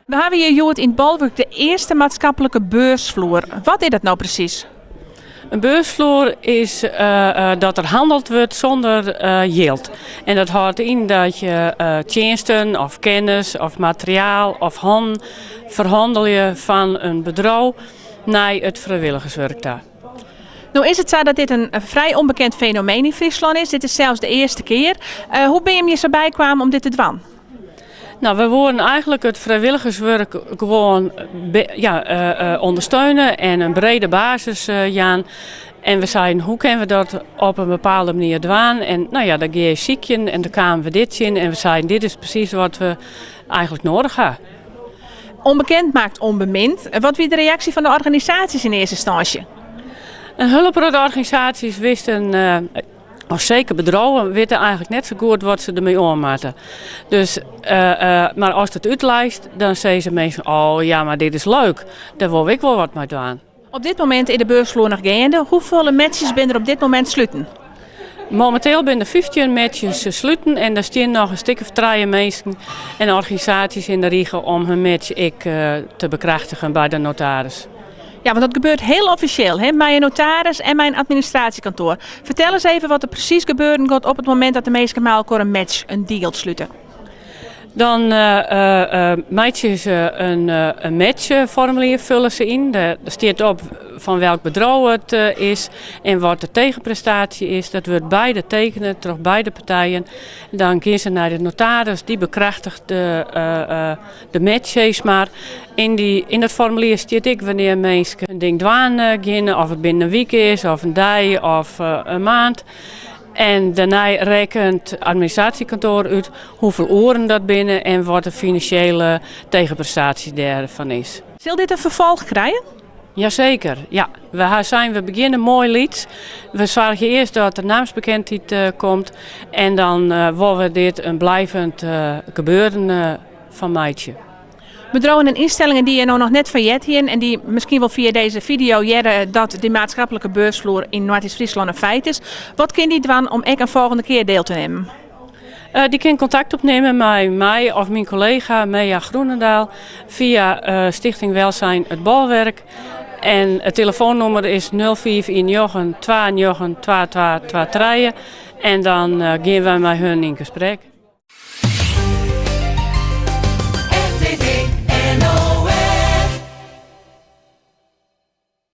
We hebben hier Joert in Balwijk de eerste maatschappelijke beursvloer. Wat is dat nou precies? Een beursvloer is dat er handeld wordt zonder yield. En dat houdt in dat je diensten of kennis of materiaal of handen verhandel je van een bedrijf naar het vrijwilligerswerk daar. Nou is het zo dat dit een vrij onbekend fenomeen in Friesland is. Dit is zelfs de eerste keer. Hoe ben je er zo bij kwamen om dit te doen? Nou, we willen eigenlijk het vrijwilligerswerk gewoon ondersteunen en een brede basis gaan. En we zeiden, hoe kunnen we dat op een bepaalde manier doen? En nou ja, daar ging je ziekje en dan kwamen we dit in. En we zeiden, dit is precies wat we eigenlijk nodig hebben. Onbekend maakt onbemind. Wat was de reactie van de organisaties in eerste instantie? Een hulporganisaties wisten... Of zeker bedrijven weten eigenlijk net zo goed wat ze ermee aanmaken. Dus, maar als het uitlijst, dan zeggen ze mensen, oh ja, maar dit is leuk. Daar wil ik wel wat mee doen. Op dit moment in de beursvloer nog gaande. Hoeveel matches ben er op dit moment sluiten? Momenteel zijn er 15 matches sluiten en er staan nog een stuk of 3 mensen en organisaties in de Riege om hun match te bekrachtigen bij de notaris. Ja, want dat gebeurt heel officieel, hè? Mijn notaris en mijn administratiekantoor. Vertel eens even wat er precies gebeuren gaat op het moment dat de mensen met elkaar een deal sluiten. Dan maatje ze een matchformulier vullen ze in. Er staat op van welk bedrijf het is en wat de tegenprestatie is. Dat wordt beide tekenen, door beide partijen. Dan gaan ze naar de notaris, die bekrachtigt de match. Maar in dat formulier staat ik wanneer mensen een ding doen gaan, of het binnen een week is, of een dag, of een maand. En daarna rekent het administratiekantoor uit hoeveel uren dat binnen en wat de financiële tegenprestatie daarvan is. Zal dit een vervolg krijgen? Jazeker, ja. We beginnen mooi lieds. We zorgen eerst dat er naamsbekendheid komt en dan willen we dit een blijvend gebeuren van maatje. Bedrijven en instellingen die je nou nog net failliet hier en die misschien wel via deze video jaren dat de maatschappelijke beursvloer in Noord-Friesland een feit is. Wat kan die doen om een volgende keer deel te nemen? Die kan contact opnemen met mij of mijn collega Mea Groenendaal via Stichting Welzijn het Balwerk. En het telefoonnummer is 0419 29 2223 en dan gaan wij met hun in gesprek.